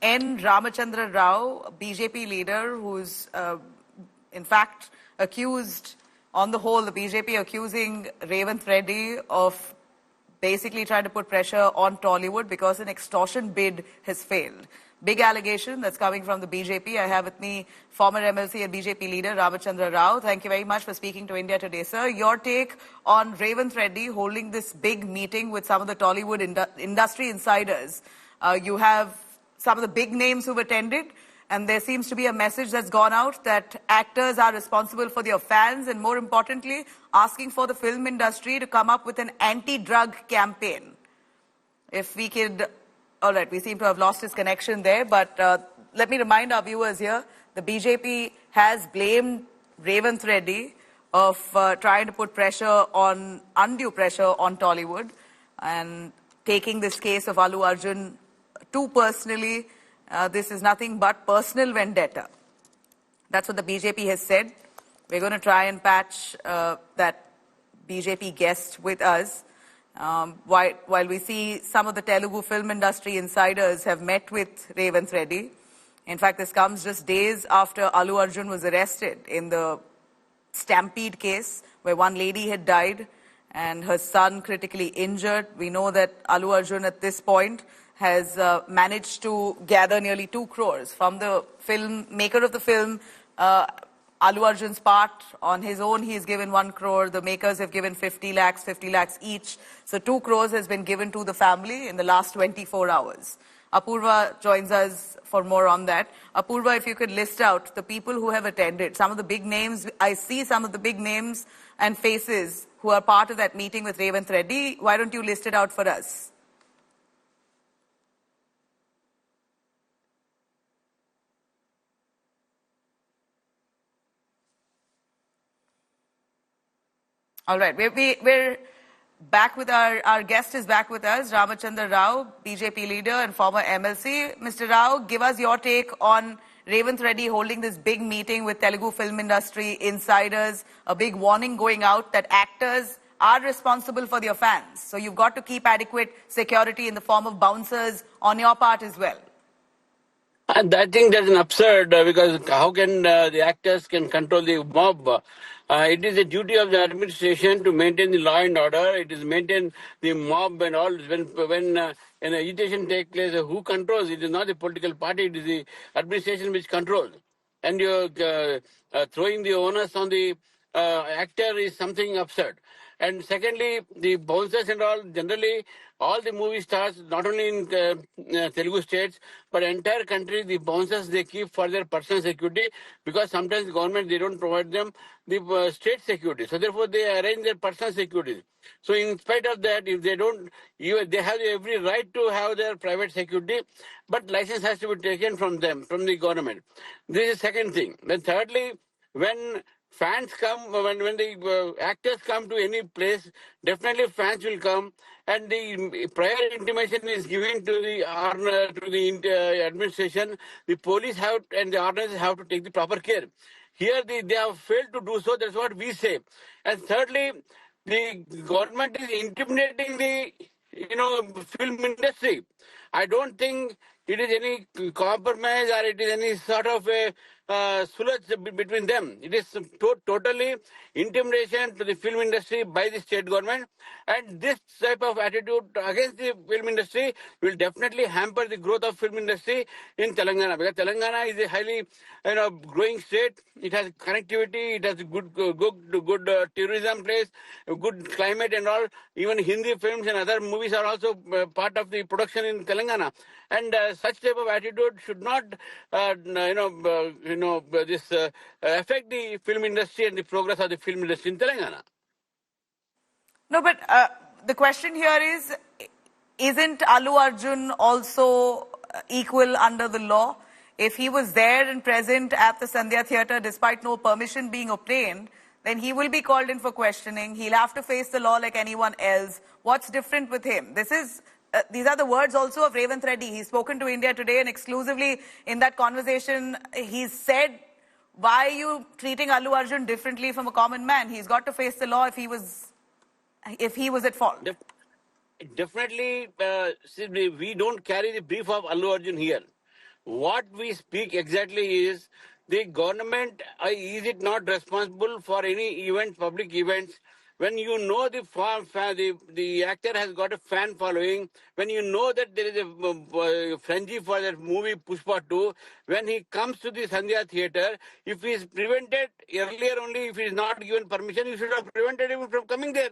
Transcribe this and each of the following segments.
N. Ramachandra Rao, BJP leader, who's in fact accused, on the whole, the BJP accusing Revanth Reddy of basically trying to put pressure on Tollywood because an extortion bid has failed. Big allegation that's coming from the BJP. I have with me former MLC and BJP leader Ramachandra Rao. Thank you very much for speaking to India Today, sir. Your take on Revanth Reddy holding this big meeting with some of the Tollywood industry insiders. You have some of the big names who've attended, and there seems to be a message that's gone out that actors are responsible for their fans, and more importantly, asking for the film industry to come up with an anti-drug campaign. If we could, all right, we seem to have lost his connection there, but let me remind our viewers here, the BJP has blamed Revanth Reddy of trying to put undue pressure on Tollywood and taking this case of Allu Arjun too personally. This is nothing but personal vendetta. That's what the BJP has said. We're going to try and patch that BJP guest with us. While we see some of the Telugu film industry insiders have met with Revanth Reddy. In fact, this comes just days after Allu Arjun was arrested in the Stampede case, where one lady had died and her son critically injured. We know that Allu Arjun at this point has managed to gather nearly 2 crores from the maker of the film. Allu Arjun's part, on his own, he's given 1 crore. The makers have given 50 lakhs each. So 2 crores has been given to the family in the last 24 hours. Apurva joins us for more on that. Apurva, if you could list out the people who have attended, some of the big names. I see some of the big names and faces who are part of that meeting with Revanth Reddy. Why don't you list it out for us? All right, we're back with our guest is back with us, Ramachandra Rao, BJP leader and former MLC. Mr. Rao, give us your take on Revanth Reddy holding this big meeting with Telugu film industry insiders, a big warning going out that actors are responsible for their fans. So you've got to keep adequate security in the form of bouncers on your part as well. And I think that's an absurd because how can the actors can control the mob? It is the duty of the administration to maintain the law and order. It is maintain the mob and all. When an agitation takes place, who controls? It is not the political party. It is the administration which controls. And you're throwing the onus on the actor is something absurd. And secondly, the bouncers and all, generally, all the movie stars, not only in Telugu states, but entire country, the bouncers they keep for their personal security because sometimes the government, they don't provide them the state security. So therefore, they arrange their personal security. So in spite of that, if they don't, they have every right to have their private security, but license has to be taken from them, from the government. This is second thing. Then thirdly, when fans come, when the actors come to any place, definitely fans will come, and the prior intimation is given to the administration. The police have and the organizers have to take the proper care. Here they have failed to do so. That's what we say. And thirdly, the government is intimidating the film industry. I don't think it is any compromise or it is any sort of a sulh between them. It is totally intimidation to the film industry by the state government, and this type of attitude against the film industry will definitely hamper the growth of film industry in Telangana, because Telangana is a highly growing state. It has connectivity, it has a good tourism place, a good climate and all. Even Hindi films and other movies are also part of the production in Telangana, and such type of attitude should not affect the film industry and the progress of the film industry in Telangana. No, but the question here is, isn't Allu Arjun also equal under the law? If he was there and present at the Sandhya Theatre despite no permission being obtained, then he will be called in for questioning. He'll have to face the law like anyone else. What's different with him? These are the words also of Revanth Reddy. He's spoken to India Today, and exclusively in that conversation, he's said, why are you treating Allu Arjun differently from a common man? He's got to face the law if he was at fault. Definitely, we don't carry the brief of Allu Arjun here. what we speak exactly is the government, is it not responsible for any event, public events? When you know the actor has got a fan following, when you know that there is a frenzy for that movie Pushpa 2, when he comes to the Sandhya theatre, if he is prevented earlier only, if he is not given permission, you should have prevented him from coming there.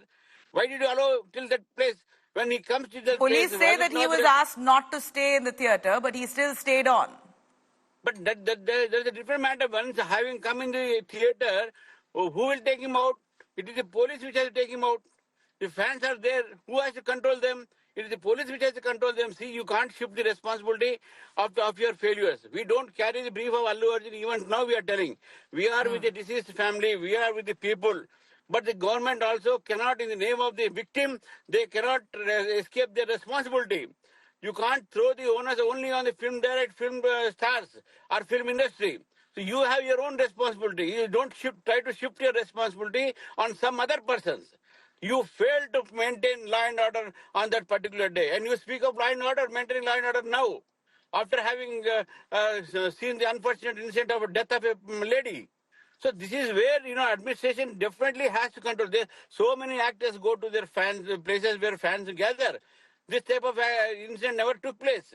Why did you allow till that place? When he comes to that place, Police say was it that he not was that? asked not to stay in the theatre, but he still stayed on. But there's a different matter. Once having come in the theater, who will take him out? It is the police which has to take him out. The fans are there. Who has to control them? It is the police which has to control them. See, you can't shift the responsibility of your failures. We don't carry the brief of Allu Arjun. Even now we are telling. We are with the deceased family. We are with the people. But the government also cannot, in the name of the victim, they cannot escape their responsibility. You can't throw the onus only on the film stars or film industry. So you have your own responsibility. You don't try to shift your responsibility on some other persons. You failed to maintain law and order on that particular day. And you speak of law and order, maintaining law and order now, after having seen the unfortunate incident of a death of a lady. So this is where, administration definitely has to control. There, so many actors go to their fans, places where fans gather. This type of incident never took place.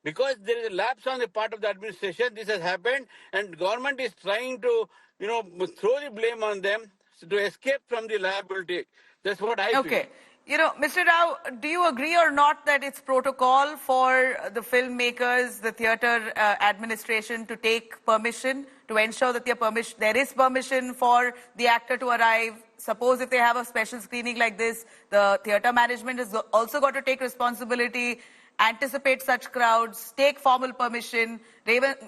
Because there is a lapse on the part of the administration, this has happened, and government is trying to, throw the blame on them to escape from the liability. That's what I feel. Okay. Mr. Rao, do you agree or not that it's protocol for the filmmakers, the theatre administration to take permission to ensure that there is permission for the actor to arrive? Suppose if they have a special screening like this, the theatre management has also got to take responsibility, anticipate such crowds, take formal permission.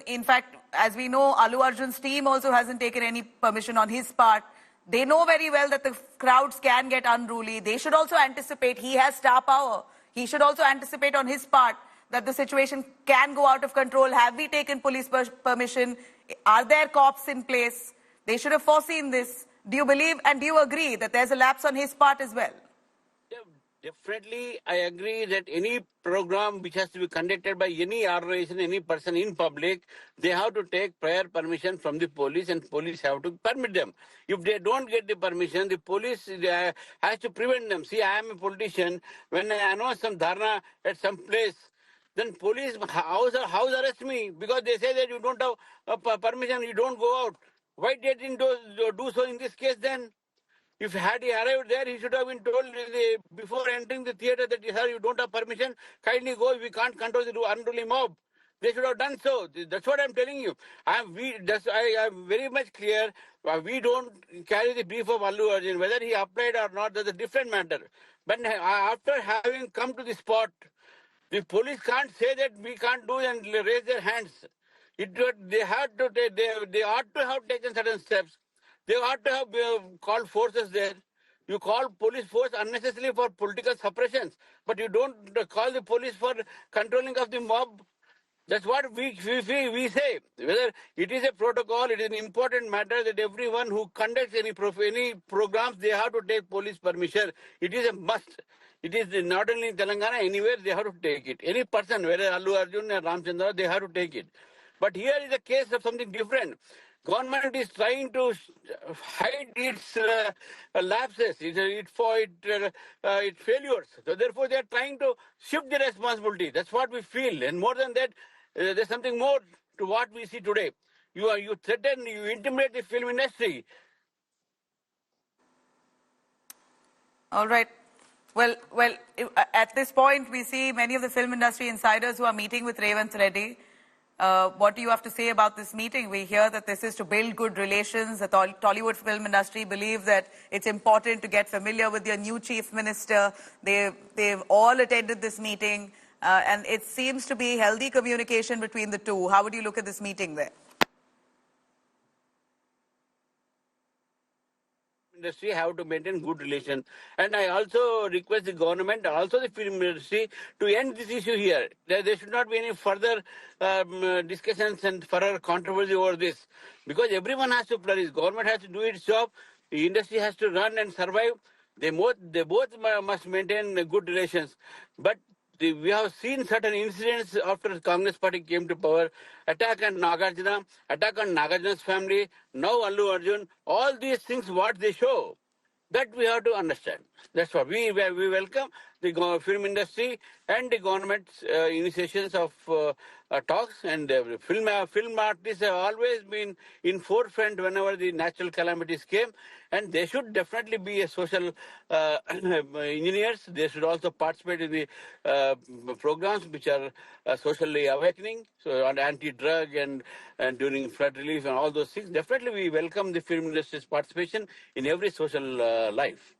In fact, as we know, Allu Arjun's team also hasn't taken any permission on his part. They know very well that the crowds can get unruly. They should also anticipate. He has star power. He should also anticipate on his part that the situation can go out of control. Have we taken police permission? Are there cops in place? They should have foreseen this. Do you believe and do you agree that there's a lapse on his part as well? Definitely, I agree that any program which has to be conducted by any organization, any person in public, they have to take prior permission from the police, and police have to permit them. If they don't get the permission, the police has to prevent them. See, I am a politician. When I announce some dharna at some place, then police house arrest me because they say that you don't have permission, you don't go out. Why they didn't do so in this case then? If had he arrived there, he should have been told before entering the theatre that, sir, you don't have permission, kindly go, we can't control the unruly mob. They should have done so. That's what I'm telling you. I am very much clear. We don't carry the brief of Allu Arjun. Whether he applied or not, that's a different matter. But after having come to the spot, the police can't say that we can't do and raise their hands. They had to. They ought to have taken certain steps. They ought to have called forces there. You call police force unnecessarily for political suppressions, but you don't call the police for controlling of the mob. That's what we say. Whether it is a protocol, it is an important matter that everyone who conducts any programs, they have to take police permission. It is a must. It is not only in Telangana, anywhere they have to take it. Any person, whether Allu Arjun or Ramchandra, they have to take it. But here is a case of something different. Government is trying to hide its lapses, its failures. So therefore, they are trying to shift the responsibility. That's what we feel. And more than that, there's something more to what we see today. You threaten, you intimidate the film industry. All right. Well, at this point, we see many of the film industry insiders who are meeting with Revanth Reddy. What do you have to say about this meeting? We hear that this is to build good relations. The Tollywood film industry believe that it's important to get familiar with your new chief minister. They've all attended this meeting, and it seems to be healthy communication between the two. How would you look at this meeting there? Industry have to maintain good relation, and I also request the government, also the film industry, to end this issue here. There should not be any further discussions and further controversy over this, because everyone has to flourish. Government has to do its job. The industry has to run and survive. They both must maintain good relations. But we have seen certain incidents after the Congress party came to power, attack on Nagarjuna, attack on Nagarjuna's family, now Allu Arjun, all these things what they show. That we have to understand. That's what we welcome the film industry and the government's initiations of talks, and film artists have always been in forefront whenever the natural calamities came, and they should definitely be a social engineers. They should also participate in the programs which are socially awakening, so on anti-drug and during flood relief and all those things. Definitely we welcome the film industry's participation in every social life.